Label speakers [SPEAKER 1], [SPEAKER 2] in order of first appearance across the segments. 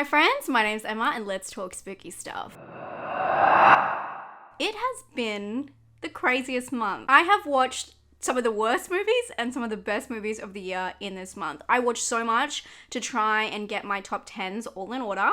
[SPEAKER 1] Hi friends, my name's Emma and let's talk spooky stuff. It has been the craziest month. I have watched some of the worst movies and some of the best movies of the year in this month. I watched so much to try and get my top 10s all in order.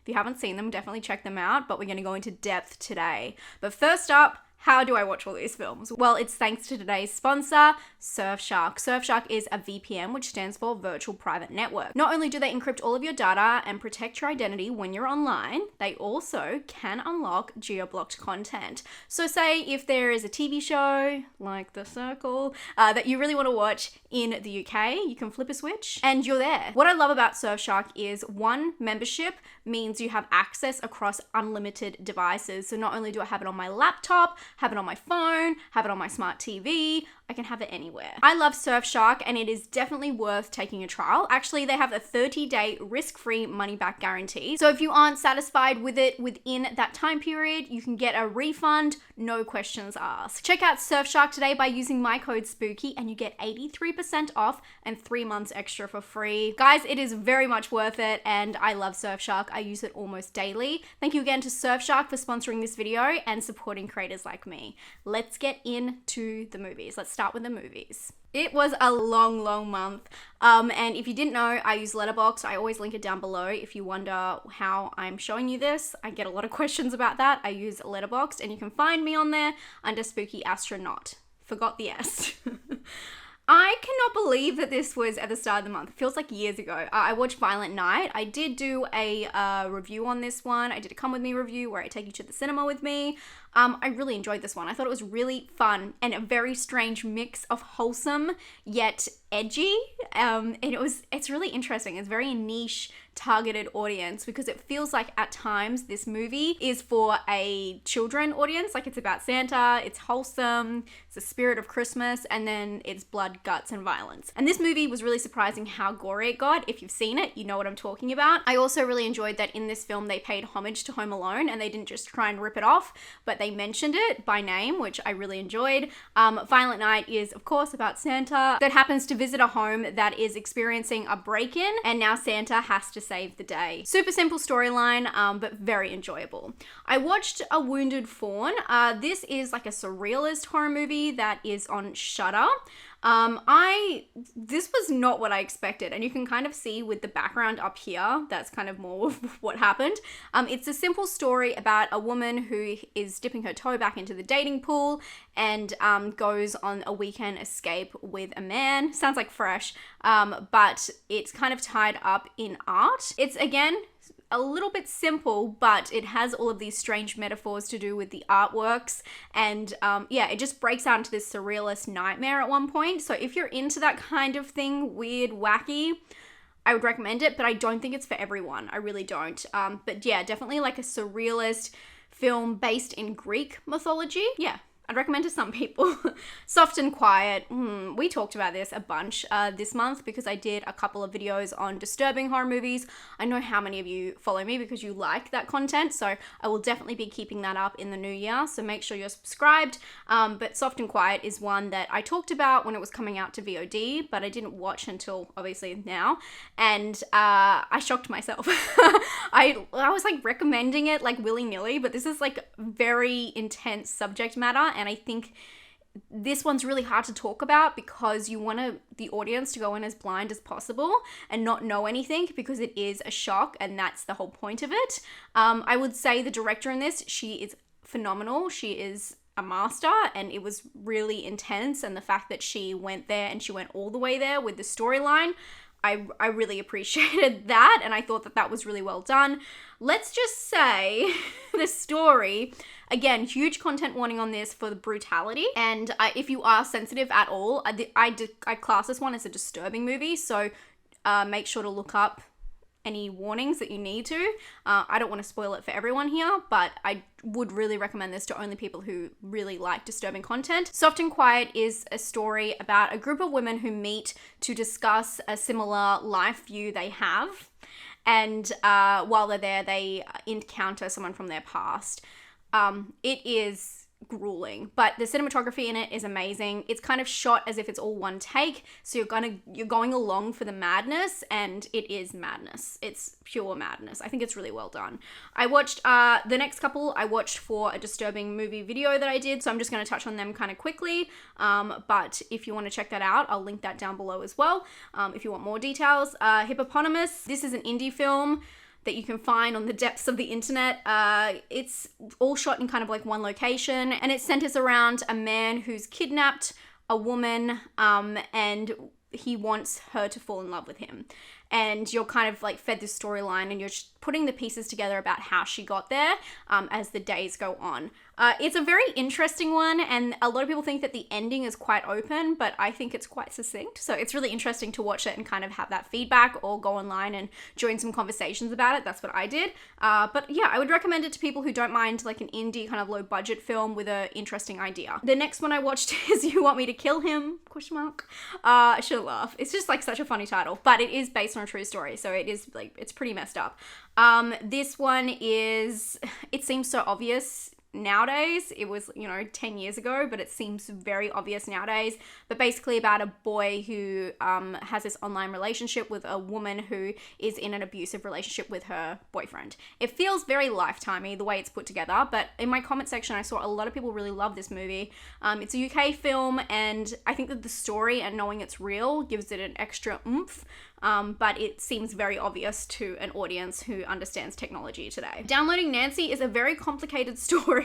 [SPEAKER 1] If you haven't seen them, definitely check them out, but we're going to go into depth today. But first up, how do I watch all these films? Well, it's thanks to today's sponsor, Surfshark. Surfshark is a VPN, which stands for Virtual Private Network. Not only do they encrypt all of your data and protect your identity when you're online, they also can unlock geo-blocked content. So say if there is a TV show, like The Circle, that you really want to watch in the UK, you can flip a switch and you're there. What I love about Surfshark is one, membership means you have access across unlimited devices. So not only do I have it on my laptop, have it on my phone, have it on my smart TV, I can have it anywhere. I love Surfshark and it is definitely worth taking a trial. Actually, they have a 30-day risk-free money-back guarantee. So if you aren't satisfied with it within that time period, you can get a refund, no questions asked. Check out Surfshark today by using my code SPOOKY and you get 83% off and 3 months extra for free. Guys, it is very much worth it and I love Surfshark. I use it almost daily. Thank you again to Surfshark for sponsoring this video and supporting creators like me. Let's get into the movies. Let's start with the movies. It was a long month. And if you didn't know, I use Letterboxd. I always link it down below if you wonder how I'm showing you this. I get a lot of questions about that. I use Letterboxd and you can find me on there under Spooky Astronaut. Forgot the S. I cannot believe that this was at the start of the month. It feels like years ago. I watched Violent Night. I did do a review on this one. I did a Come With Me review where I take you to the cinema with me. I really enjoyed this one. I thought it was really fun and a very strange mix of wholesome yet edgy. And it's really interesting. It's very niche targeted audience because it feels like at times this movie is for a children audience. Like it's about Santa, it's wholesome, it's the spirit of Christmas, and then it's blood, guts, and violence. And this movie was really surprising how gory it got. If you've seen it, you know what I'm talking about. I also really enjoyed that in this film they paid homage to Home Alone and they didn't just try and rip it off, but they mentioned it by name, which I really enjoyed. Violent Night is of course about Santa that happens to visit a home that is experiencing a break-in and now Santa has to save the day. Super simple storyline, but very enjoyable. I watched A Wounded Fawn. This is like a surrealist horror movie that is on Shudder. This was not what I expected, and you can kind of see with the background up here, that's kind of more of what happened. It's a simple story about a woman who is dipping her toe back into the dating pool and goes on a weekend escape with a man. Sounds like fresh, but it's kind of tied up in art. It's, again, a little bit simple, but it has all of these strange metaphors to do with the artworks and it just breaks out into this surrealist nightmare at one point. So if you're into that kind of thing, weird, wacky, I would recommend it, but I don't think it's for everyone. I really don't. But yeah, definitely like a surrealist film based in Greek mythology. Yeah. I'd recommend to some people. Soft and Quiet. We talked about this a bunch this month because I did a couple of videos on disturbing horror movies. I know how many of you follow me because you like that content, so I will definitely be keeping that up in the new year, so make sure you're subscribed. But Soft and Quiet is one that I talked about when it was coming out to VOD, but I didn't watch until obviously now, and I shocked myself. I was like recommending it like willy-nilly, but this is like very intense subject matter. And I think this one's really hard to talk about because you want the audience to go in as blind as possible and not know anything because it is a shock and that's the whole point of it. I would say the director in this, she is phenomenal. She is a master and it was really intense, and the fact that she went there and she went all the way there with the storyline, I really appreciated that, and I thought that that was really well done. Let's just say the story, again, huge content warning on this for the brutality, and if you are sensitive at all, I class this one as a disturbing movie, so make sure to look up any warnings that you need to. I don't want to spoil it for everyone here, but I would really recommend this to only people who really like disturbing content. Soft and Quiet is a story about a group of women who meet to discuss a similar life view they have. And while they're there, they encounter someone from their past. It is grueling, but the cinematography in it is amazing. It's kind of shot as if it's all one take, so you're going along for the madness, and it is madness. It's pure madness. I think it's really well done. I watched the next couple I watched for a disturbing movie video that I did, so I'm just going to touch on them kind of quickly, but if you want to check that out, I'll link that down below as well if you want more details. Hippopotamus, this is an indie film that you can find on the depths of the internet. It's all shot in kind of like one location, and it centers around a man who's kidnapped a woman, and he wants her to fall in love with him. And you're kind of like fed this storyline, and you're just putting the pieces together about how she got there as the days go on. It's a very interesting one, and a lot of people think that the ending is quite open, but I think it's quite succinct. So it's really interesting to watch it and kind of have that feedback, or go online and join some conversations about it. That's what I did. But yeah, I would recommend it to people who don't mind like an indie kind of low budget film with an interesting idea. The next one I watched is You Want Me to Kill Him? ? I should laugh. It's just like such a funny title, but it is based on a true story, so it is like, it's pretty messed up. This one is, it seems so obvious nowadays. It was, 10 years ago, but it seems very obvious nowadays. But basically about a boy who has this online relationship with a woman who is in an abusive relationship with her boyfriend. It feels very Lifetimey the way it's put together, but in my comment section I saw a lot of people really love this movie. It's a UK film, and I think that the story and knowing it's real gives it an extra oomph. But it seems very obvious to an audience who understands technology today. Downloading Nancy is a very complicated story.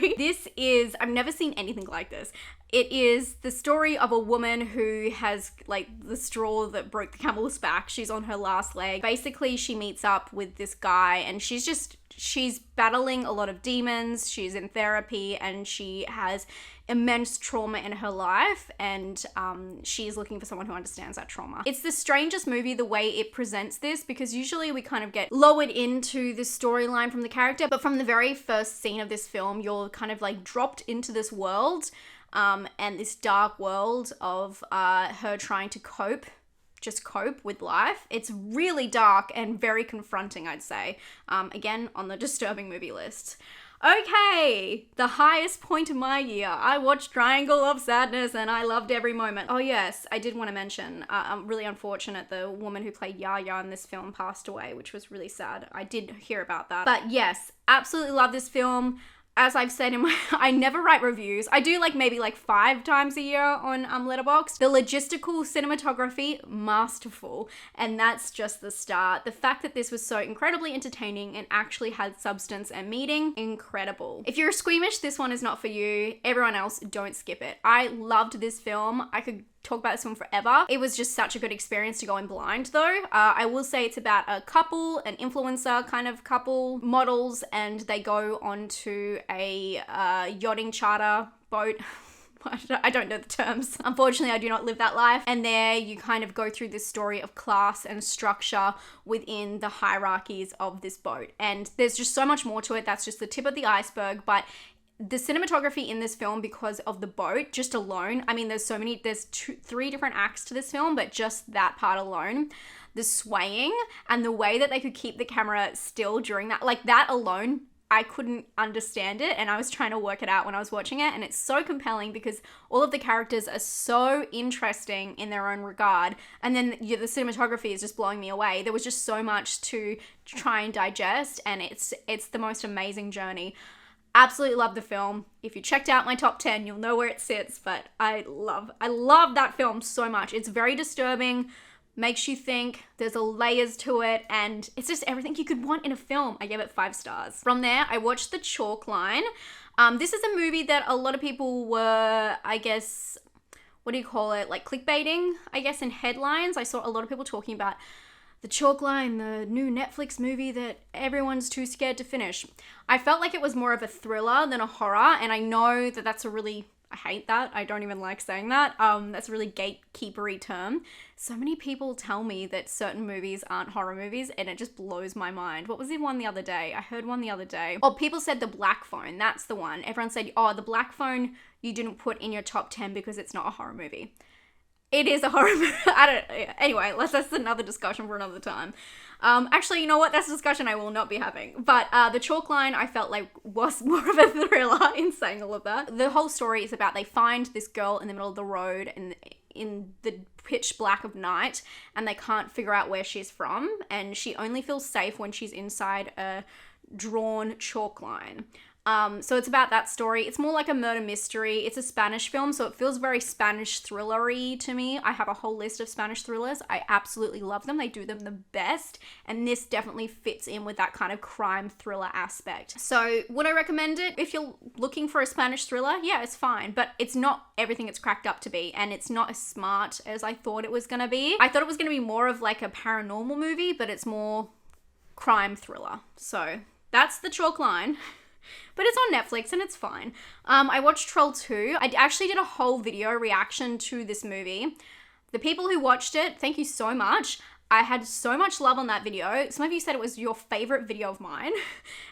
[SPEAKER 1] I've never seen anything like this. It is the story of a woman who has like the straw that broke the camel's back. She's on her last leg. Basically, she meets up with this guy, and she's battling a lot of demons. She's in therapy, and she has immense trauma in her life, and she's looking for someone who understands that trauma. It's the strangest movie the way it presents this, because usually we kind of get lowered into this storyline from the character, but from the very first scene of this film, you're kind of like dropped into this world, and this dark world of her trying to cope with life. It's really dark and very confronting, I'd say. Again, on the disturbing movie list. Okay, the highest point of my year. I watched Triangle of Sadness, and I loved every moment. Oh yes, I did want to mention, I'm really unfortunate the woman who played Yaya in this film passed away, which was really sad. I did hear about that. But yes, absolutely love this film. As I've said I never write reviews. I do maybe 5 times a year on Letterboxd. The logistical cinematography, masterful. And that's just the start. The fact that this was so incredibly entertaining and actually had substance and meaning, incredible. If you're squeamish, this one is not for you. Everyone else, don't skip it. I loved this film. I could talk about this one forever. It was just such a good experience to go in blind though. I will say it's about a couple, an influencer kind of couple, models, and they go onto a yachting charter boat. I don't know the terms. Unfortunately, I do not live that life. And there you kind of go through this story of class and structure within the hierarchies of this boat. And there's just so much more to it. That's just the tip of the iceberg. But the cinematography in this film, because of the boat just alone, I mean, there's 3 different acts to this film, but just that part alone, the swaying and the way that they could keep the camera still during that, that alone, I couldn't understand it, and I was trying to work it out when I was watching it, and it's so compelling because all of the characters are so interesting in their own regard, and then the cinematography is just blowing me away. There was just so much to try and digest, and it's the most amazing journey. Absolutely love the film. If you checked out my top 10, you'll know where it sits, but I love that film so much. It's very disturbing, makes you think, there's layers to it, and it's just everything you could want in a film. I gave it 5 stars. From there, I watched The Chalk Line. This is a movie that a lot of people were, I guess, what do you call it, clickbaiting, I guess, in headlines. I saw a lot of people talking about The Chalk Line, the new Netflix movie that everyone's too scared to finish. I felt like it was more of a thriller than a horror, and I know that that's I hate that. I don't even like saying that. That's a really gatekeepery term. So many people tell me that certain movies aren't horror movies, and it just blows my mind. What was the one the other day? I heard one the other day. Oh, people said The Black Phone. That's the one. Everyone said, oh, The Black Phone you didn't put in your top 10 because it's not a horror movie. It is a horror movie. Anyway, that's another discussion for another time. Actually, you know what? That's a discussion I will not be having. But The Chalk Line, I felt like was more of a thriller in saying all of that. The whole story is about they find this girl in the middle of the road and in the pitch black of night, and they can't figure out where she's from, and she only feels safe when she's inside a drawn chalk line. So it's about that story. It's more like a murder mystery. It's a Spanish film, so it feels very Spanish thriller-y to me. I have a whole list of Spanish thrillers. I absolutely love them. They do them the best, and this definitely fits in with that kind of crime thriller aspect. So would I recommend it? If you're looking for a Spanish thriller, yeah, it's fine, but it's not everything it's cracked up to be, and it's not as smart as I thought it was gonna be. I thought it was gonna be more of like a paranormal movie, but it's more crime thriller. So that's The Chalk Line. But it's on Netflix and it's fine. I watched Troll 2. I actually did a whole video reaction to this movie. The people who watched it, thank you so much. I had so much love on that video. Some of you said it was your favorite video of mine,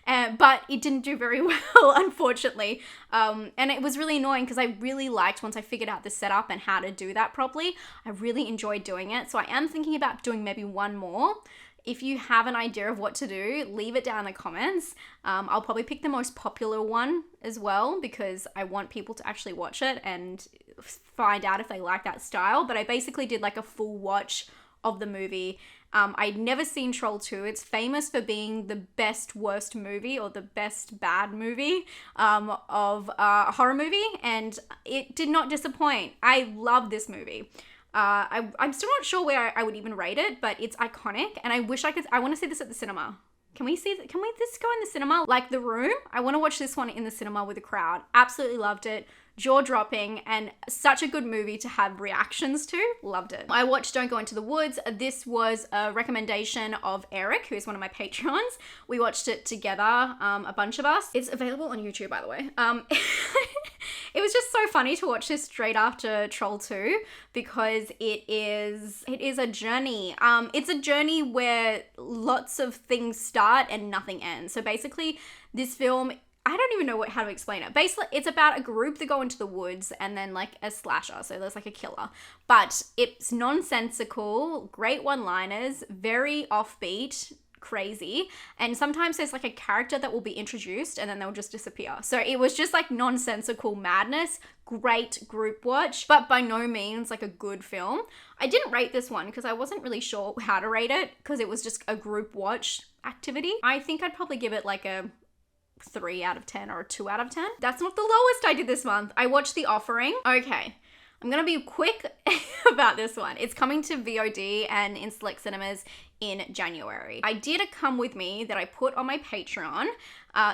[SPEAKER 1] but it didn't do very well, unfortunately. And it was really annoying because I really liked, once I figured out the setup and how to do that properly, I really enjoyed doing it. So I am thinking about doing maybe one more. If you have an idea of what to do, leave it down in the comments. I'll probably pick the most popular one as well because I want people to actually watch it and find out if they like that style. But I basically did like a full watch of the movie. I'd never seen Troll 2. It's famous for being the best worst movie or the best bad movie of a horror movie, and it did not disappoint. I love this movie. I'm still not sure where I would even rate it, but it's iconic, and I wish I want to see this at the cinema. Can we this go in the cinema? Like The Room? I want to watch this one in the cinema with a crowd. Absolutely loved it. Jaw-dropping, and such a good movie to have reactions to. Loved it. I watched Don't Go Into the Woods. This was a recommendation of Eric, who is one of my patrons. We watched it together, a bunch of us. It's available on YouTube, by the way. It was just so funny to watch this straight after Troll 2 because it is a journey. It's a journey where lots of things start and nothing ends. So basically, this film, I don't even know how to explain it. Basically, it's about a group that go into the woods and then like a slasher. So there's like a killer. But it's nonsensical, great one-liners, very offbeat, crazy. And sometimes there's like a character that will be introduced and then they'll just disappear. So it was just like nonsensical madness. Great group watch, but by no means like a good film. I didn't rate this one because I wasn't really sure how to rate it because it was just a group watch activity. I think I'd probably give it like a 3 out of 10 or a 2 out of 10. That's not the lowest I did this month. I watched The Offering. Okay, I'm gonna be quick about this one. It's coming to VOD and in select cinemas in January. I did a Come With Me that I put on my Patreon.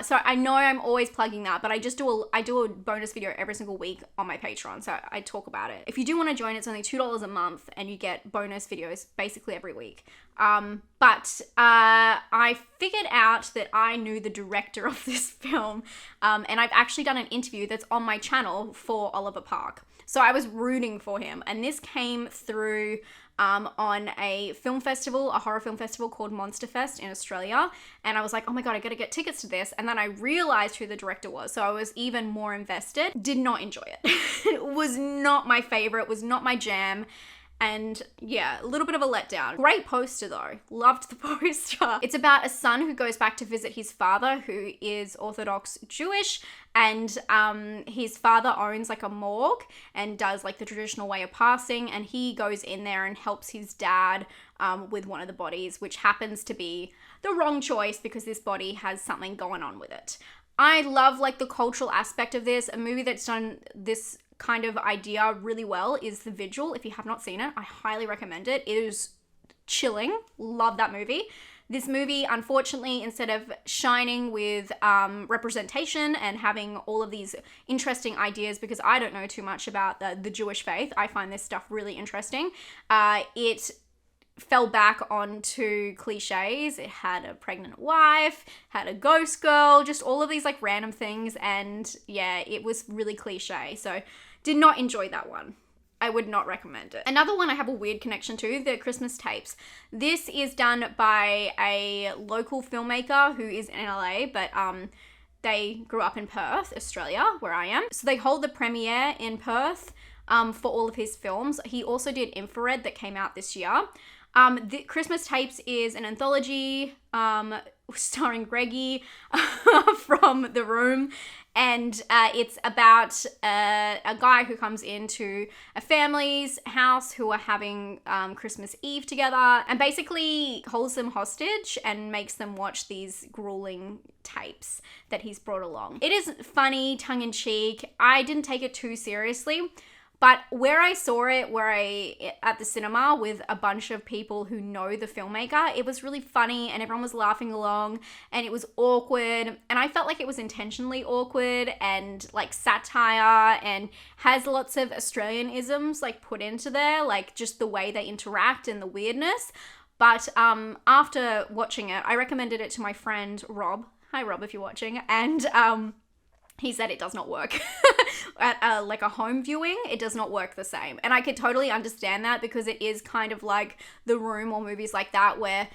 [SPEAKER 1] So I know I'm always plugging that, but I do a bonus video every single week on my Patreon, so I talk about it. If you do want to join, it's only $2 a month, and you get bonus videos basically every week. But I figured out that I knew the director of this film, and I've actually done an interview that's on my channel for Oliver Park. So I was rooting for him, and this came through on a film festival, a horror film festival called Monster Fest in Australia. And I was like, oh my God, I gotta get tickets to this. And then I realized who the director was. So I was even more invested. Did not enjoy it. It was not my favorite, was not my jam. And yeah, a little bit of a letdown. Great poster though. Loved the poster. It's about a son who goes back to visit his father, who is Orthodox Jewish, and his father owns like a morgue and does like the traditional way of passing, and he goes in there and helps his dad with one of the bodies, which happens to be the wrong choice because this body has something going on with it. I love like the cultural aspect of this. A movie that's done this kind of idea really well is The Vigil. If you have not seen it, I highly recommend it. It is chilling. Love that movie. This movie, unfortunately, instead of shining with representation and having all of these interesting ideas, because I don't know too much about the Jewish faith, I find this stuff really interesting. It fell back onto cliches. It had a pregnant wife, had a ghost girl, just all of these like random things, and yeah, it was really cliche. So did not enjoy that one. I would not recommend it. Another one I have a weird connection to, The Christmas Tapes. This is done by a local filmmaker who is in LA, but they grew up in Perth, Australia, where I am. So they hold the premiere in Perth for all of his films. He also did Infrared that came out this year. The Christmas Tapes is an anthology starring Greggy from The Room, and it's about a guy who comes into a family's house who are having Christmas Eve together and basically holds them hostage and makes them watch these grueling tapes that he's brought along. It is funny, tongue-in-cheek. I didn't take it too seriously. But where I saw it, at the cinema with a bunch of people who know the filmmaker, it was really funny and everyone was laughing along and it was awkward. And I felt like it was intentionally awkward and like satire and has lots of Australian isms like put into there, like just the way they interact and the weirdness. But after watching it, I recommended it to my friend Rob. Hi Rob, if you're watching. And he said it does not work. At like a home viewing, it does not work the same. And I could totally understand that because it is kind of like The Room or movies like that where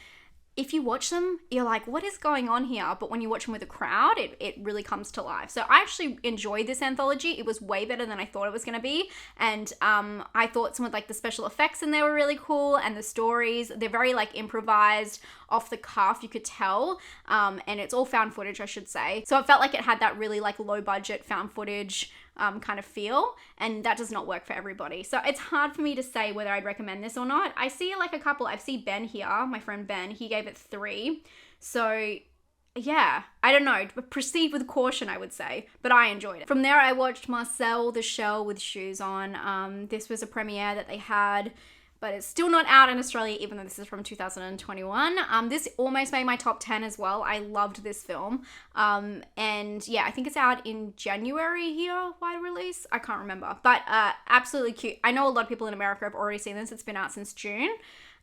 [SPEAKER 1] if you watch them, you're like, what is going on here? But when you watch them with a crowd, it really comes to life. So I actually enjoyed this anthology. It was way better than I thought it was going to be. And I thought some of like the special effects in there were really cool. And the stories, they're very like improvised, off the cuff, you could tell. And it's all found footage, I should say. So it felt like it had that really like low budget found footage kind of feel, and that does not work for everybody. So it's hard for me to say whether I'd recommend this or not. I see like a couple, I've seen Ben here, my friend Ben, he gave it 3. So yeah, I don't know, proceed with caution, I would say, but I enjoyed it. From there, I watched Marcel the Shell with Shoes On. This was a premiere that they had, but it's still not out in Australia, even though this is from 2021. This almost made my top 10 as well. I loved this film. And yeah, I think it's out in January here, wide release. I can't remember, but absolutely cute. I know a lot of people in America have already seen this. It's been out since June.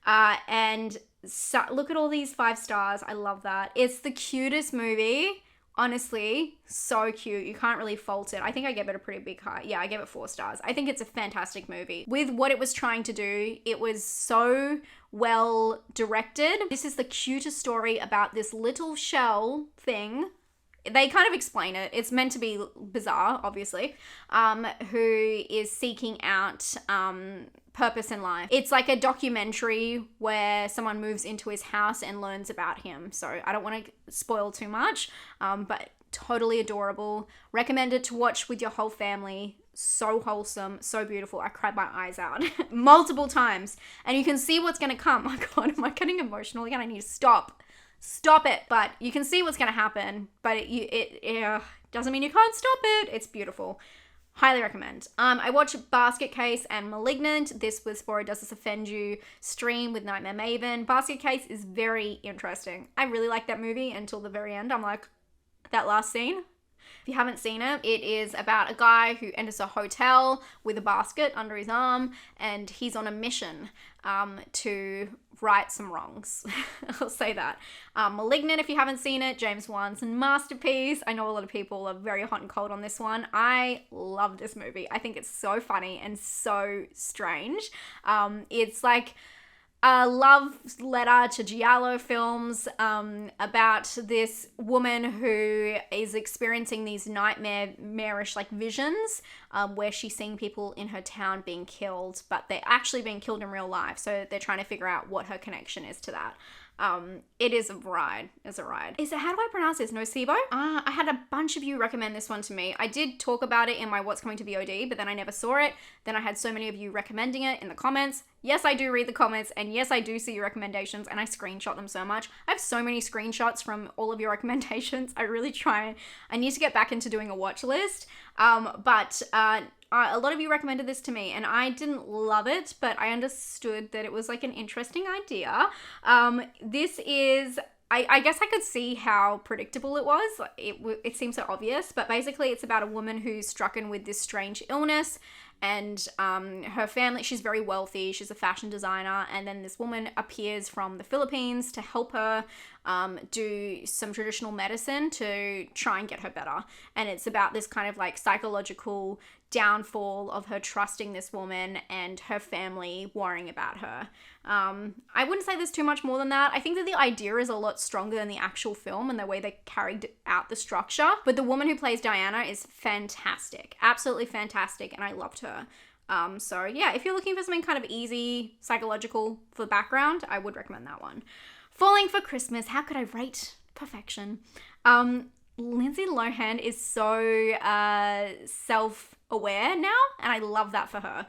[SPEAKER 1] And so, look at all these 5 stars. I love that. It's the cutest movie. Honestly, so cute. You can't really fault it. I think I gave it a pretty big high. Yeah, I gave it 4 stars. I think it's a fantastic movie. With what it was trying to do, it was so well directed. This is the cutest story about this little shell thing. They kind of explain it. It's meant to be bizarre, obviously, who is seeking out purpose in life. It's like a documentary where someone moves into his house and learns about him. So I don't want to spoil too much, but totally adorable. Recommended to watch with your whole family. So wholesome, so beautiful. I cried my eyes out multiple times, and you can see what's going to come. My God, am I getting emotional again? I need to stop it. But you can see what's going to happen, but it doesn't mean you can't stop it. It's beautiful. Highly recommend. I watched Basket Case and Malignant. This was for a Does This Offend You stream with Nightmare Maven. Basket Case is very interesting. I really like that movie until the very end. I'm like, that last scene. If you haven't seen it, it is about a guy who enters a hotel with a basket under his arm, and he's on a mission to right some wrongs. I'll say that. Malignant, if you haven't seen it, James Wan's masterpiece. I know a lot of people are very hot and cold on this one. I love this movie. I think it's so funny and so strange. It's like a love letter to Giallo films about this woman who is experiencing these nightmarish like visions where she's seeing people in her town being killed, but they're actually being killed in real life. So they're trying to figure out what her connection is to that. It is a ride. It's a ride. How do I pronounce this? Nocebo? I had a bunch of you recommend this one to me. I did talk about it in my What's Coming to VOD, but then I never saw it. Then I had so many of you recommending it in the comments. Yes, I do read the comments, and yes, I do see your recommendations, and I screenshot them so much. I have so many screenshots from all of your recommendations. I really try. I need to get back into doing a watch list. But a lot of you recommended this to me, and I didn't love it, but I understood that it was like an interesting idea. This is, I guess I could see how predictable it was. It seems so obvious, but basically it's about a woman who's stricken with this strange illness, and her family, she's very wealthy, she's a fashion designer, and then this woman appears from the Philippines to help her do some traditional medicine to try and get her better. And it's about this kind of like psychological downfall of her trusting this woman and her family worrying about her. I wouldn't say there's too much more than that. I think that the idea is a lot stronger than the actual film and the way they carried out the structure. But the woman who plays Diana is fantastic, absolutely fantastic, and I loved her. So yeah, if you're looking for something kind of easy, psychological for background, I would recommend that one. Falling for Christmas, how could I rate perfection? Lindsay Lohan is so self-aware now, and I love that for her.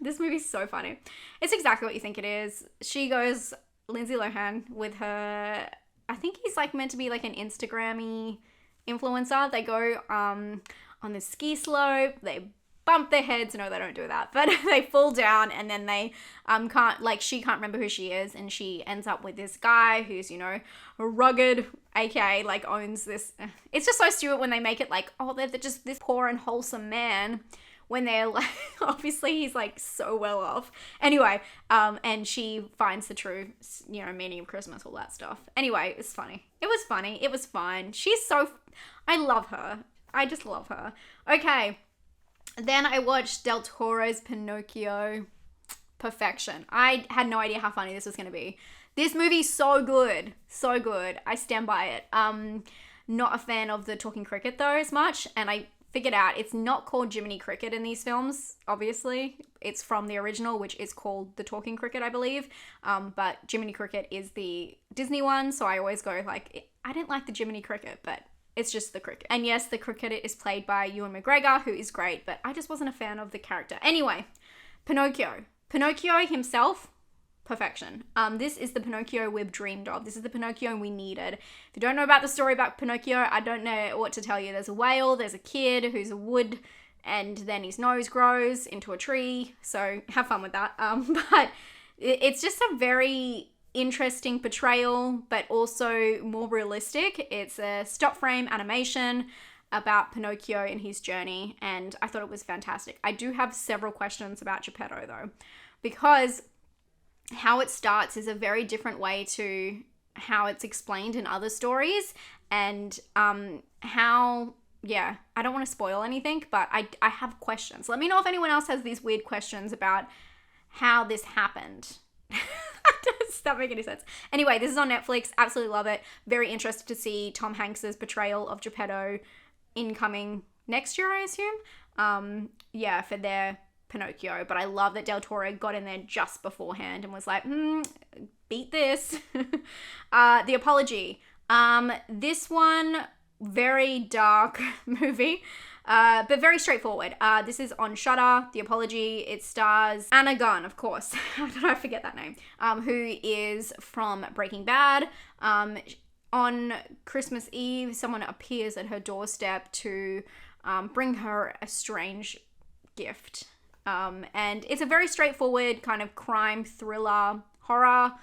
[SPEAKER 1] This movie's so funny. It's exactly what you think it is. She goes, Lindsay Lohan, with her, I think he's like meant to be like an Instagram-y influencer. They go on the ski slope, they bump their heads. No, they don't do that, but they fall down, and then they she can't remember who she is, and she ends up with this guy who's, you know, rugged, aka like owns this. It's just so stupid when they make it like, oh, they're just this poor and wholesome man, when they're like, obviously he's like so well off. Anyway, and she finds the true, you know, meaning of Christmas, all that stuff. Anyway, it's funny. It was funny. It was fun. I love her. I just love her. Okay. Then I watched Del Toro's Pinocchio. Perfection. I had no idea how funny this was going to be. This movie's so good. So good. I stand by it. Not a fan of the talking cricket though as much, and I figured out it's not called Jiminy Cricket in these films, obviously. It's from the original, which is called The Talking Cricket, I believe. But Jiminy Cricket is the Disney one, so I always go like, I didn't like the Jiminy Cricket, but it's just the cricket. And yes, the cricketer is played by Ewan McGregor, who is great, but I just wasn't a fan of the character. Anyway, Pinocchio. Pinocchio himself, perfection. This is the Pinocchio we've dreamed of. This is the Pinocchio we needed. If you don't know about the story about Pinocchio, I don't know what to tell you. There's a whale, there's a kid who's a wood, and then his nose grows into a tree. So have fun with that. But it's just a very interesting portrayal, but also more realistic. It's a stop frame animation about Pinocchio and his journey, and I thought it was fantastic. I do have several questions about Geppetto though, because how it starts is a very different way to how it's explained in other stories, and I don't want to spoil anything, but I have questions. Let me know if anyone else has these weird questions about how this happened. Does that make any sense? Anyway, this is on Netflix. Absolutely love it. Very interested to see Tom Hanks's portrayal of Geppetto incoming next year, I assume. For their Pinocchio. But I love that Del Toro got in there just beforehand and was like, beat this. The Apology. This one, very dark movie. But very straightforward. This is on Shudder, The Apology. It stars Anna Gunn, of course. How did I forget that name? Who is from Breaking Bad. On Christmas Eve, someone appears at her doorstep to bring her a strange gift. And it's a very straightforward kind of crime thriller horror.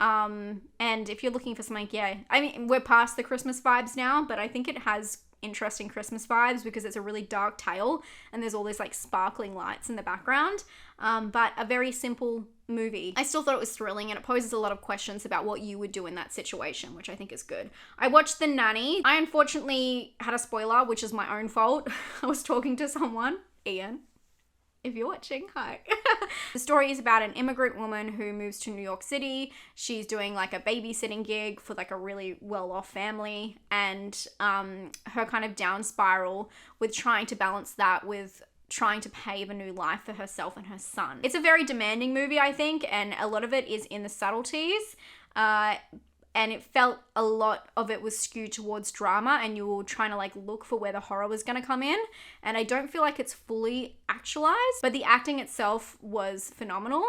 [SPEAKER 1] And if you're looking for something, I mean, we're past the Christmas vibes now, but I think it has interesting Christmas vibes because it's a really dark tale and there's all these like sparkling lights in the background, but a very simple movie. I still thought it was thrilling, and it poses a lot of questions about what you would do in that situation, which I think is good. I watched The Nanny. I unfortunately had a spoiler, which is my own fault. I was talking to someone, Ian, if you're watching, hi. The story is about an immigrant woman who moves to New York City. She's doing like a babysitting gig for like a really well-off family, and her kind of down spiral with trying to balance that with trying to pave a new life for herself and her son. It's a very demanding movie, I think, and a lot of it is in the subtleties. And it felt a lot of it was skewed towards drama, and you were trying to like look for where the horror was going to come in. And I don't feel like it's fully actualized, but the acting itself was phenomenal.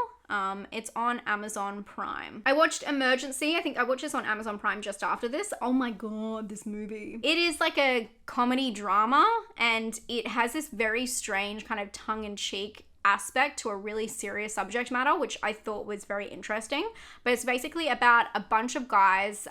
[SPEAKER 1] It's on Amazon Prime. I watched Emergency. I think I watched this on Amazon Prime just after this. Oh my God, this movie. It is like a comedy drama, and it has this very strange kind of tongue-in-cheek aspect to a really serious subject matter, which I thought was very interesting. But it's basically about a bunch of guys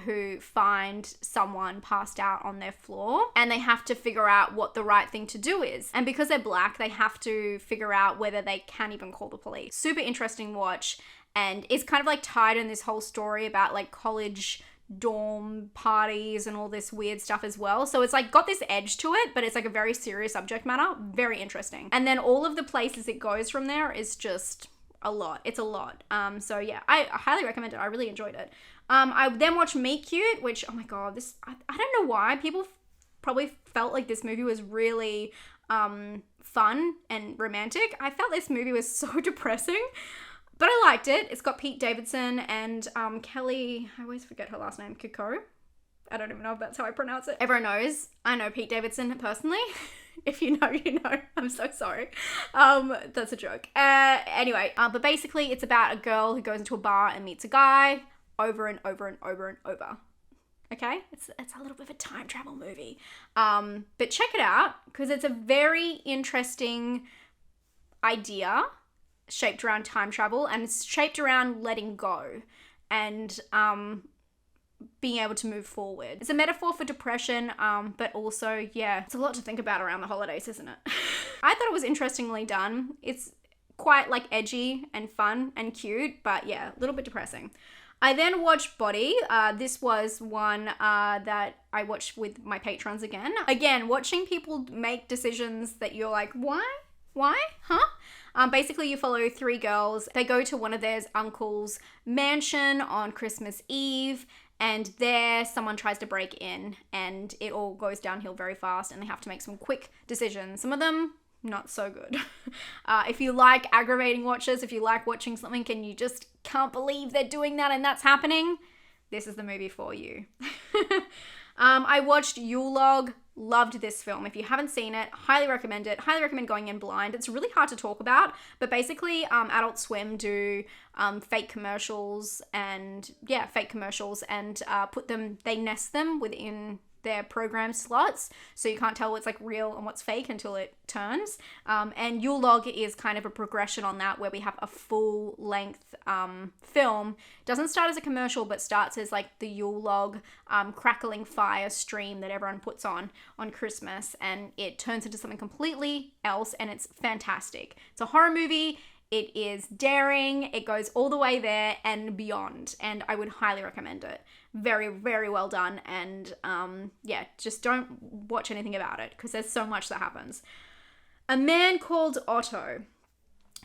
[SPEAKER 1] who find someone passed out on their floor, and they have to figure out what the right thing to do is. And because they're black, they have to figure out whether they can even call the police. Super interesting watch, and it's kind of like tied in this whole story about like college dorm parties and all this weird stuff as well. So it's like got this edge to it, but it's like a very serious subject matter. Very interesting. And then all of the places it goes from there is just a lot. It's a lot. So yeah, I highly recommend it. I really enjoyed it. I then watched Meet Cute, which, oh my God, this, I don't know why people probably felt like this movie was really fun and romantic. I felt this movie was so depressing, but I liked it. It's got Pete Davidson and Kelly, I always forget her last name, Kiko. I don't even know if that's how I pronounce it. Everyone knows I know Pete Davidson personally. If you know, you know. I'm so sorry. That's a joke. Anyway, but basically it's about a girl who goes into a bar and meets a guy over and over and over and over. Okay? It's a little bit of a time travel movie. But check it out because it's a very interesting idea shaped around time travel, and it's shaped around letting go and being able to move forward. It's a metaphor for depression, but also, yeah, it's a lot to think about around the holidays, isn't it? I thought it was interestingly done. It's quite like edgy and fun and cute, but yeah, a little bit depressing. I then watched Body. This was one that I watched with my patrons again. Again, watching people make decisions that you're like, why? Huh? Basically, you follow three girls. They go to one of their uncle's mansion on Christmas Eve, and there someone tries to break in, and it all goes downhill very fast, and they have to make some quick decisions. Some of them, not so good. If you like aggravating watches, if you like watching something and you just can't believe they're doing that and that's happening, this is the movie for you. I watched Yule Log. Loved this film. If you haven't seen it, highly recommend it. Highly recommend going in blind. It's really hard to talk about, but basically Adult Swim do fake commercials and they nest them within their program slots, so you can't tell what's like real and what's fake until it turns. And Yule Log is kind of a progression on that, where we have a full length film. Doesn't start as a commercial, but starts as like the Yule Log crackling fire stream that everyone puts on Christmas, and it turns into something completely else, and it's fantastic. It's a horror movie. It is daring. It goes all the way there and beyond, and I would highly recommend it. Very, very well done, and yeah, just don't watch anything about it because there's so much that happens. A Man Called Otto.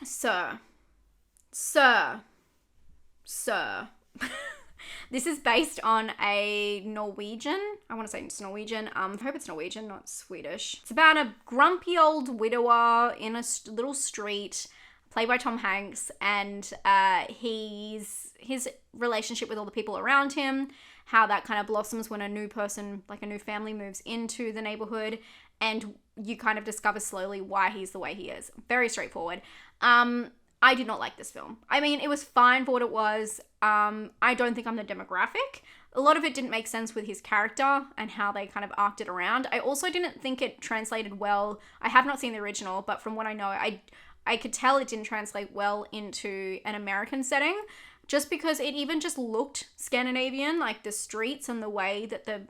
[SPEAKER 1] Sir. This is based on a Norwegian, I want to say it's Norwegian, I hope it's Norwegian, not Swedish. It's about a grumpy old widower in a little street, played by Tom Hanks, and his relationship with all the people around him, how that kind of blossoms when a new person, like a new family, moves into the neighborhood, and you kind of discover slowly why he's the way he is. Very straightforward. I did not like this film. I mean, it was fine for what it was. I don't think I'm the demographic. A lot of it didn't make sense with his character and how they kind of arced it around. I also didn't think it translated well. I have not seen the original, but from what I know, I could tell it didn't translate well into an American setting, just because it even just looked Scandinavian, like the streets and the way that the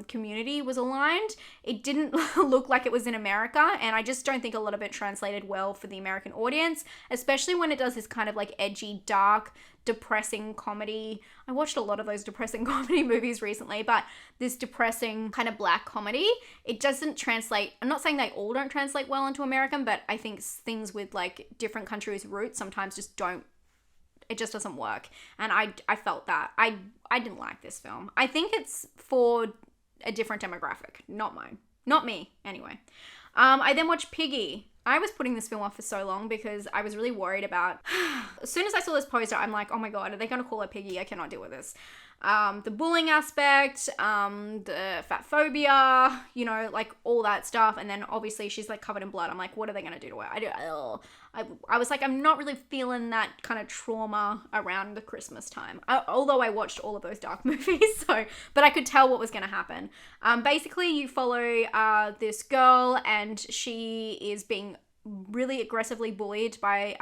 [SPEAKER 1] community was aligned. It didn't look like it was in America, and I just don't think a lot of it translated well for the American audience, especially when it does this kind of like edgy, dark, depressing comedy. I watched a lot of those depressing comedy movies recently, but this depressing kind of black comedy, it doesn't translate. I'm not saying they all don't translate well into American, but I think things with like different countries' roots sometimes just don't. It just doesn't work. And I felt that. I didn't like this film. I think it's for a different demographic. Not mine. Not me, anyway. I then watched Piggy. I was putting this film off for so long because I was really worried about... As soon as I saw this poster, I'm like, oh my god, are they going to call her Piggy? I cannot deal with this. The bullying aspect, the fat phobia, you know, like all that stuff. And then obviously she's like covered in blood. I'm like, what are they going to do to her? I was like, I'm not really feeling that kind of trauma around the Christmas time. Although I watched all of those dark movies, but I could tell what was going to happen. Basically, you follow this girl, and she is being really aggressively bullied by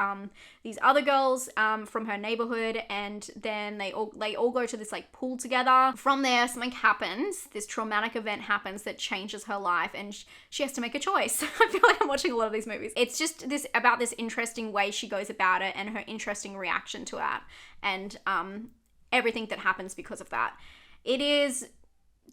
[SPEAKER 1] these other girls from her neighborhood, and then they all go to this like pool together. From there, something happens. This traumatic event happens that changes her life, and she has to make a choice. I feel like I'm watching a lot of these movies. It's just this interesting way she goes about it, and her interesting reaction to that, and everything that happens because of that. It is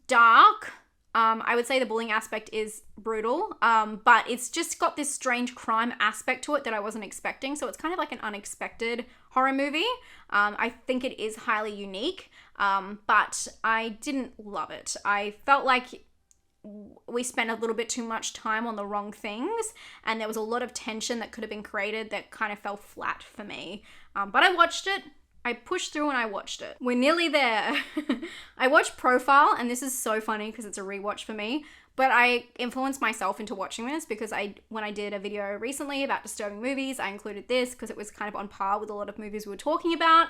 [SPEAKER 1] dark. I would say the bullying aspect is brutal, but it's just got this strange crime aspect to it that I wasn't expecting. So it's kind of like an unexpected horror movie. I think it is highly unique, but I didn't love it. I felt like we spent a little bit too much time on the wrong things, and there was a lot of tension that could have been created that kind of fell flat for me. But I watched it. I pushed through and I watched it. We're nearly there. I watched Profile, and this is so funny because it's a rewatch for me. But I influenced myself into watching this because when I did a video recently about disturbing movies, I included this because it was kind of on par with a lot of movies we were talking about.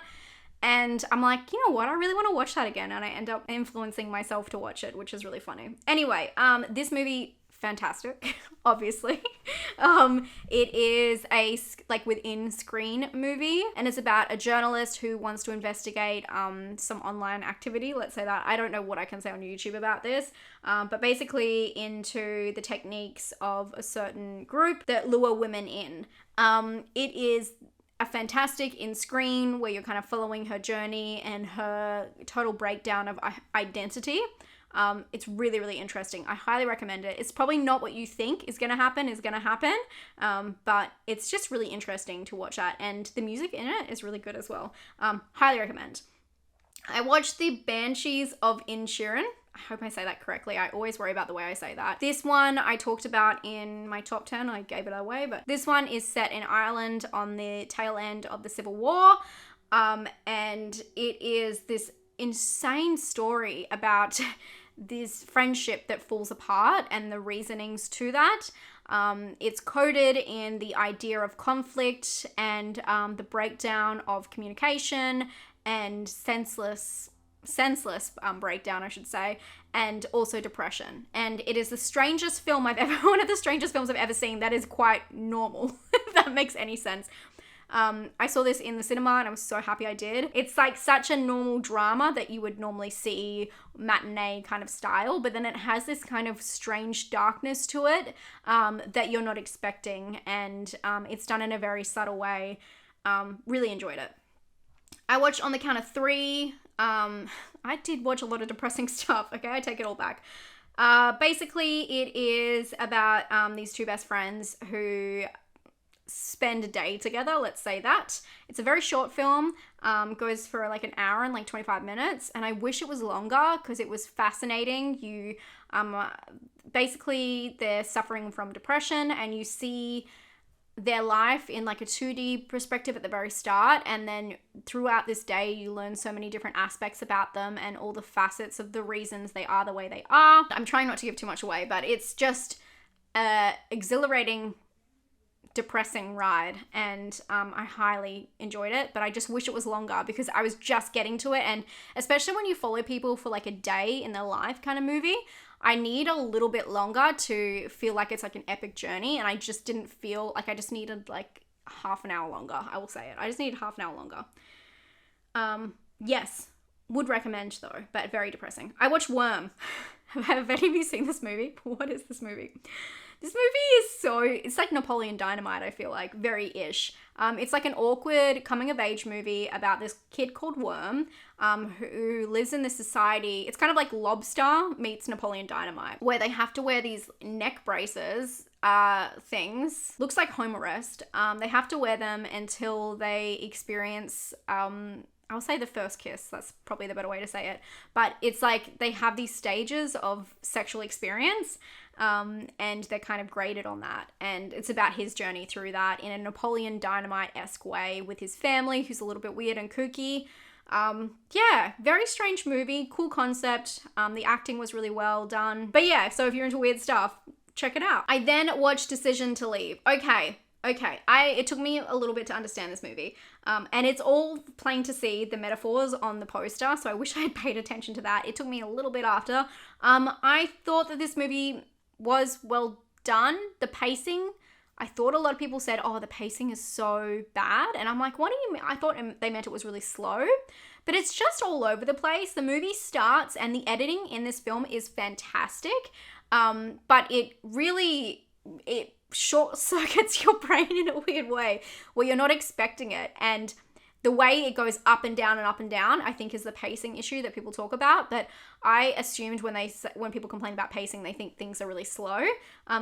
[SPEAKER 1] And I'm like, you know what? I really want to watch that again. And I end up influencing myself to watch it, which is really funny. Anyway, this movie, fantastic, obviously. It is a within screen movie, and it's about a journalist who wants to investigate some online activity. Let's say that. I don't know what I can say on YouTube about this, but basically into the techniques of a certain group that lure women in. It is a fantastic in screen where you're kind of following her journey and her total breakdown of identity. It's really, really interesting. I highly recommend it. It's probably not what you think is going to happen, but it's just really interesting to watch that. And the music in it is really good as well. Highly recommend. I watched The Banshees of Inisherin. I hope I say that correctly. I always worry about the way I say that. This one I talked about in my top 10. I gave it away, but this one is set in Ireland on the tail end of the Civil War. And it is this insane story about this friendship that falls apart and the reasonings to that. It's coded in the idea of conflict and the breakdown of communication and senseless breakdown, I should say, and also depression. And it is the strangest film one of the strangest films I've ever seen that is quite normal, if that makes any sense. I saw this in the cinema and I was so happy I did. It's like such a normal drama that you would normally see matinee kind of style, but then it has this kind of strange darkness to it that you're not expecting, and it's done in a very subtle way. Really enjoyed it. I watched On the Count of Three. I did watch a lot of depressing stuff. Okay, I take it all back. Basically, it is about these two best friends who spend a day together, let's say that. It's a very short film, goes for like an hour and like 25 minutes, and I wish it was longer because it was fascinating. You basically they're suffering from depression, and you see their life in like a 2D perspective at the very start, and then throughout this day you learn so many different aspects about them and all the facets of the reasons they are the way they are. I'm trying not to give too much away, but it's just exhilarating, depressing ride, and I highly enjoyed it, but I just wish it was longer because I was just getting to it. And especially when you follow people for like a day in their life kind of movie, I need a little bit longer to feel like it's like an epic journey, and I just didn't feel like I just needed like half an hour longer. I will say it. I just needed half an hour longer. Yes, would recommend though, but very depressing. I watched Worm. Have any of you seen this movie? What is this movie? This movie is it's like Napoleon Dynamite, I feel like, very-ish. It's like an awkward coming-of-age movie about this kid called Worm, who lives in this society. It's kind of like Lobster meets Napoleon Dynamite, where they have to wear these neck braces things. Looks like home arrest. They have to wear them until they experience I'll say the first kiss. That's probably the better way to say it. But it's like they have these stages of sexual experience, and they're kind of graded on that. And it's about his journey through that in a Napoleon Dynamite-esque way with his family, who's a little bit weird and kooky. Yeah, very strange movie, cool concept. The acting was really well done. But yeah, so if you're into weird stuff, check it out. I then watched Decision to Leave. Okay. It took me a little bit to understand this movie. And it's all plain to see the metaphors on the poster, so I wish I had paid attention to that. It took me a little bit after. I thought that this movie was well done. The pacing, I thought a lot of people said, oh, the pacing is so bad. And I'm like, what do you mean? I thought they meant it was really slow. But it's just all over the place. The movie starts and the editing in this film is fantastic. But it short circuits your brain in a weird way where you're not expecting it, and the way it goes up and down and up and down, I think, is the pacing issue that people talk about. But I assumed when people complain about pacing, they think things are really slow.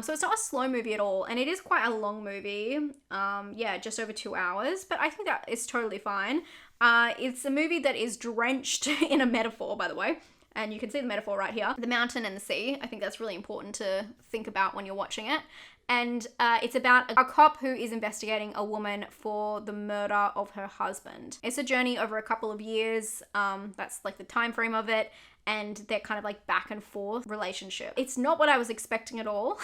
[SPEAKER 1] So it's not a slow movie at all, and it is quite a long movie. Yeah, just over 2 hours, but I think that is totally fine. It's a movie that is drenched in a metaphor, by the way. And you can see the metaphor right here. The mountain and the sea. I think that's really important to think about when you're watching it. And it's about a cop who is investigating a woman for the murder of her husband. It's a journey over a couple of years. That's like the time frame of it. And they're kind of like back and forth relationship. It's not what I was expecting at all.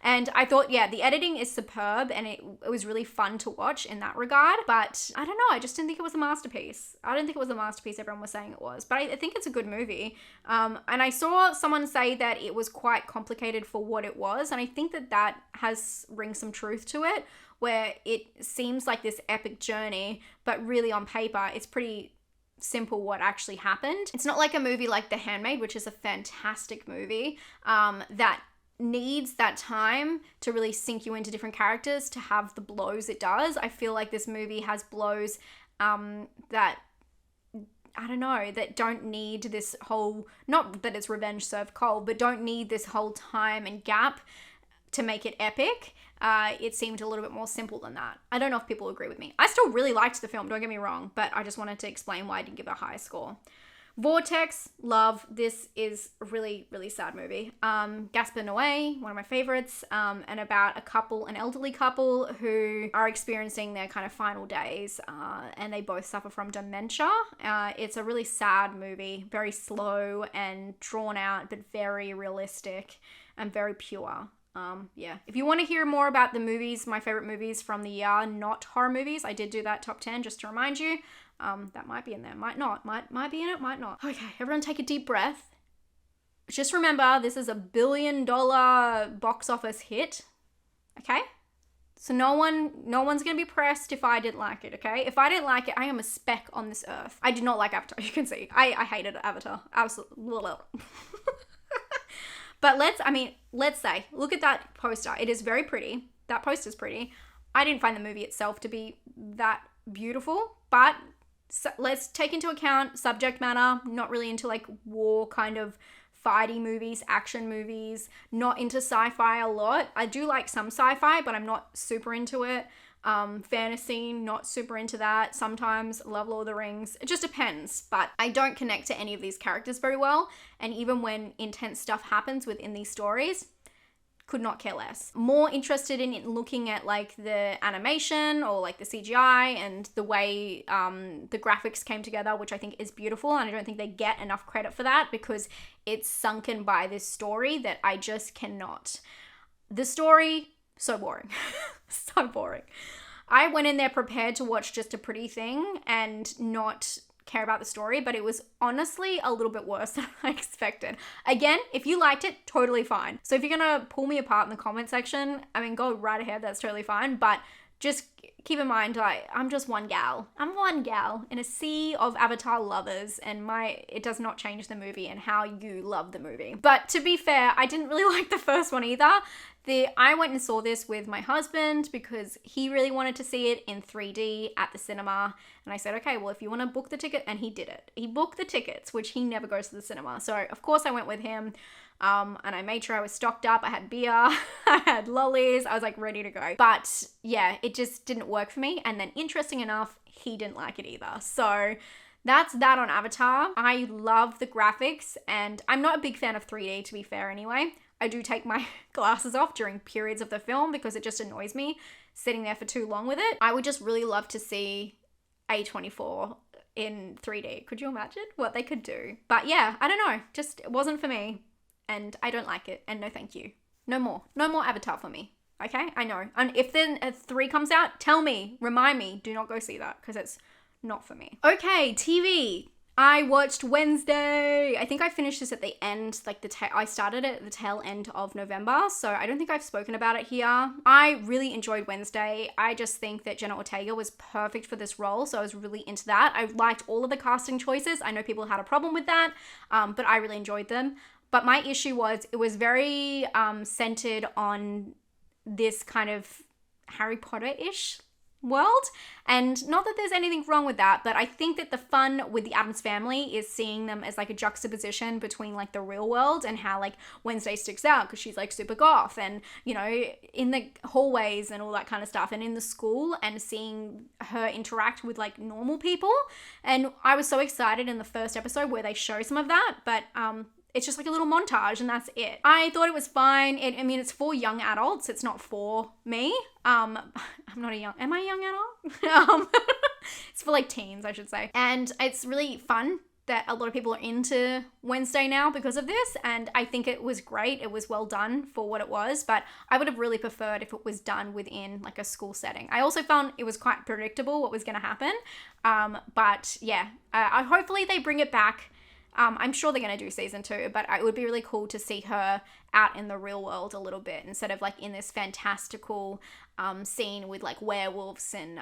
[SPEAKER 1] And I thought, yeah, the editing is superb and it was really fun to watch in that regard. But I don't know, I just didn't think it was a masterpiece. I didn't think it was a masterpiece everyone was saying it was. But I think it's a good movie. And I saw someone say that it was quite complicated for what it was. And I think that rings some truth to it, where it seems like this epic journey, but really on paper, it's pretty simple what actually happened. It's not like a movie like The Handmaid, which is a fantastic movie, that needs that time to really sink you into different characters to have the blows it does. I feel like this movie has blows that, I don't know, that don't need this whole, not that it's revenge served cold, but don't need this whole time and gap to make it epic. It seemed a little bit more simple than that. I don't know if people agree with me. I still really liked the film, don't get me wrong, but I just wanted to explain why I didn't give it a high score. Vortex, love. This is a really, really sad movie. Gaspar Noé, one of my favorites, and about an elderly couple who are experiencing their kind of final days, and they both suffer from dementia. It's a really sad movie, very slow and drawn out, but very realistic and very pure. Yeah. If you want to hear more about the movies, my favorite movies from the year, not horror movies, I did do that top 10 just to remind you. That might be in there, might not, might be in it, might not. Okay, everyone take a deep breath. Just remember, this is $1 billion box office hit. Okay? So no one's gonna be pressed if I didn't like it, okay? If I didn't like it, I am a speck on this earth. I did not like Avatar, you can see. I hated Avatar. Absolutely. But let's say, look at that poster. It is very pretty. That poster's pretty. I didn't find the movie itself to be that beautiful, but let's take into account subject matter, not really into like war kind of fighty movies, action movies, not into sci-fi a lot. I do like some sci-fi, but I'm not super into it. Fantasy, not super into that. Sometimes love Lord of the Rings. It just depends, but I don't connect to any of these characters very well. And even when intense stuff happens within these stories, could not care less. More interested in looking at like the animation or like the CGI and the way the graphics came together, which I think is beautiful. And I don't think they get enough credit for that because it's sunken by this story that I just cannot. The story, so boring. So boring. I went in there prepared to watch just a pretty thing and not care about the story, but it was honestly a little bit worse than I expected. Again, if you liked it, totally fine. So if you're gonna pull me apart in the comment section, go right ahead, that's totally fine, but just keep in mind, I'm just one gal. I'm one gal in a sea of Avatar lovers, and it does not change the movie and how you love the movie. But to be fair, I didn't really like the first one either. I went and saw this with my husband because he really wanted to see it in 3D at the cinema. And I said, okay, well, if you want to book the ticket, and he did it. He booked the tickets, which he never goes to the cinema. So of course I went with him. And I made sure I was stocked up. I had beer, I had lollies, I was like ready to go. But yeah, it just didn't work for me. And then interesting enough, he didn't like it either. So that's that on Avatar. I love the graphics, and I'm not a big fan of 3D, to be fair anyway. I do take my glasses off during periods of the film because it just annoys me sitting there for too long with it. I would just really love to see A24 in 3D. Could you imagine what they could do? But yeah, I don't know. Just it wasn't for me. And I don't like it. And no thank you. No more Avatar for me. Okay? I know. And if then a 3 comes out, tell me. Remind me. Do not go see that because it's not for me. Okay, TV. I watched Wednesday. I think I finished this at the end, I started it at the tail end of November, so I don't think I've spoken about it here. I really enjoyed Wednesday. I just think that Jenna Ortega was perfect for this role, so I was really into that. I liked all of the casting choices. I know people had a problem with that, but I really enjoyed them. But my issue was it was very centered on this kind of Harry Potter-ish world. And not that there's anything wrong with that, but I think that the fun with the Addams Family is seeing them as like a juxtaposition between like the real world and how like Wednesday sticks out because she's like super goth and, you know, in the hallways and all that kind of stuff, and in the school, and seeing her interact with like normal people. And I was so excited in the first episode where they show some of that, but it's just like a little montage and that's it. I thought it was fine. I mean, it's for young adults. It's not for me. I'm not a young, am I a young adult? It's for like teens, I should say. And it's really fun that a lot of people are into Wednesday now because of this. And I think it was great. It was well done for what it was, but I would have really preferred if it was done within like a school setting. I also found it was quite predictable what was going to happen. But yeah, hopefully they bring it back. I'm sure they're going to do season 2, but it would be really cool to see her out in the real world a little bit instead of like in this fantastical scene with like werewolves and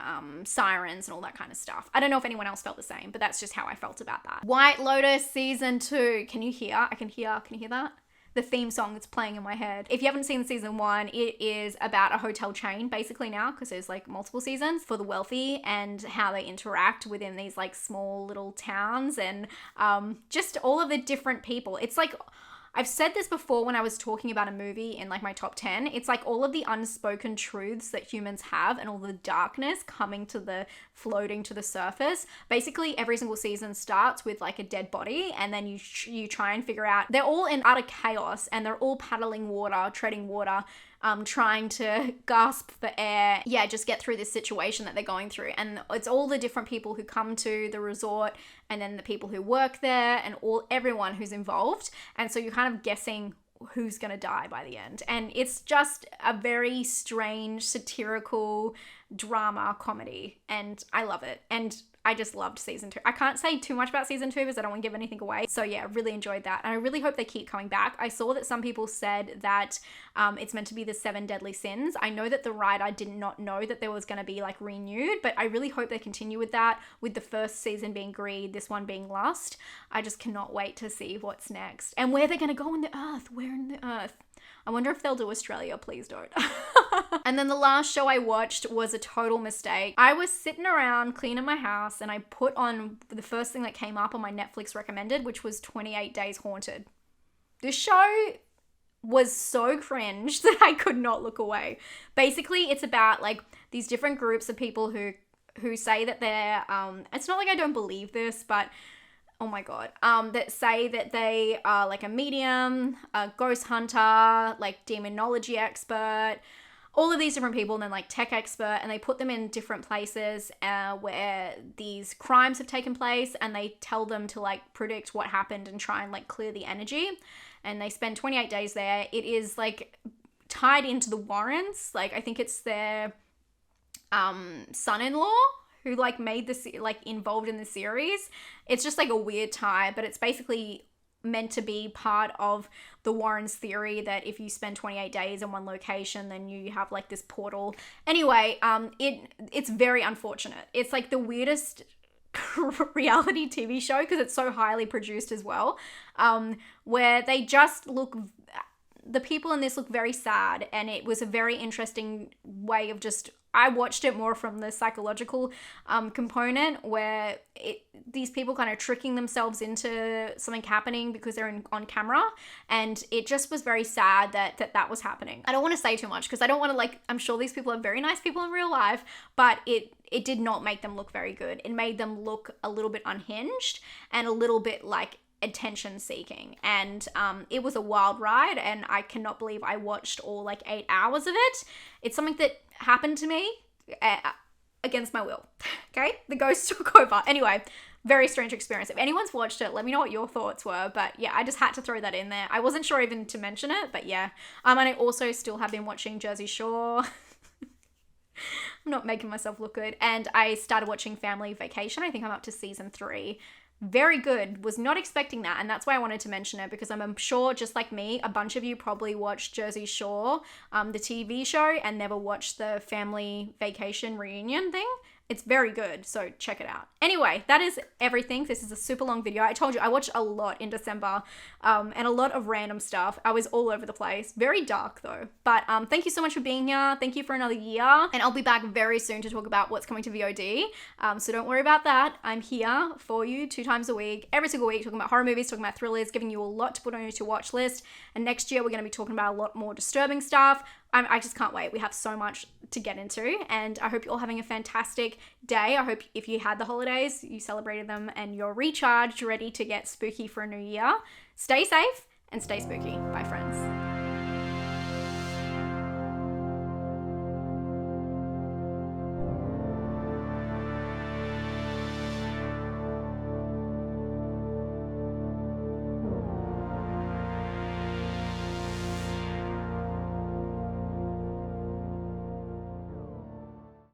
[SPEAKER 1] sirens and all that kind of stuff. I don't know if anyone else felt the same, but that's just how I felt about that. White Lotus season 2. Can you hear? Can you hear that? The theme song that's playing in my head. If you haven't seen season 1, it is about a hotel chain basically now, because there's like multiple seasons for the wealthy and how they interact within these like small little towns and just all of the different people. It's like, I've said this before when I was talking about a movie in like my top 10. It's like all of the unspoken truths that humans have and all the darkness floating to the surface. Basically, every single season starts with like a dead body, and then you try and figure out, they're all in utter chaos and they're all paddling water, treading water, trying to gasp for air. Yeah, just get through this situation that they're going through. And it's all the different people who come to the resort, and then the people who work there, and everyone who's involved. And so you're kind of guessing who's gonna die by the end. And it's just a very strange, satirical drama comedy, and I love it. And I just loved season 2. I can't say too much about season 2 because I don't want to give anything away. So yeah, really enjoyed that. And I really hope they keep coming back. I saw that some people said that it's meant to be the 7 deadly sins. I know that the writer did not know that there was going to be like renewed, but I really hope they continue with that, with the first season being greed, this one being lust. I just cannot wait to see what's next and where they're going to go in the earth. Where in the earth? I wonder if they'll do Australia. Please don't. And then the last show I watched was a total mistake. I was sitting around cleaning my house and I put on the first thing that came up on my Netflix recommended, which was 28 Days Haunted. This show was so cringe that I could not look away. Basically, it's about like these different groups of people who say that they're, it's not like I don't believe this, but oh my God, that say that they are like a medium, a ghost hunter, like demonology expert, all of these different people, and then like tech expert, and they put them in different places where these crimes have taken place, and they tell them to like predict what happened and try and like clear the energy. And they spend 28 days there. It is like tied into the Warrens. Like I think it's their son-in-law who like made this, like involved in the series. It's just like a weird tie, but it's basically meant to be part of the Warrens theory that if you spend 28 days in one location, then you have like this portal. Anyway, it's very unfortunate. It's like the weirdest reality TV show because it's so highly produced as well, where they just look, the people in this look very sad, and it was a very interesting way of just, I watched it more from the psychological component where these people kind of tricking themselves into something happening because they're on camera, and it just was very sad that was happening. I don't want to say too much because I don't want to, like, I'm sure these people are very nice people in real life, but it did not make them look very good. It made them look a little bit unhinged and a little bit like attention seeking, and it was a wild ride, and I cannot believe I watched all like 8 hours of it. It's something that happened to me against my will. Okay, the ghost took over. Anyway, very strange experience. If anyone's watched it, let me know what your thoughts were. But yeah, I just had to throw that in there. I wasn't sure even to mention it, but yeah. And I also still have been watching Jersey Shore. I'm not making myself look good. And I started watching Family Vacation. I think I'm up to season 3. Very good. Was not expecting that, and that's why I wanted to mention it, because I'm sure, just like me, a bunch of you probably watched Jersey Shore, the TV show, and never watched the Family Vacation reunion thing. It's very good, so check it out. Anyway, that is everything. This is a super long video. I told you I watched a lot in December, and a lot of random stuff. I was all over the place. Very dark though. But thank you so much for being here. Thank you for another year. And I'll be back very soon to talk about what's coming to VOD. So don't worry about that. I'm here for you 2 times a week, every single week, talking about horror movies, talking about thrillers, giving you a lot to put on your to watch list. And next year we're going to be talking about a lot more disturbing stuff. I just can't wait. We have so much to get into, and I hope you're all having a fantastic day. I hope if you had the holidays, you celebrated them, and you're recharged, ready to get spooky for a new year. Stay safe and stay spooky. Bye, friends.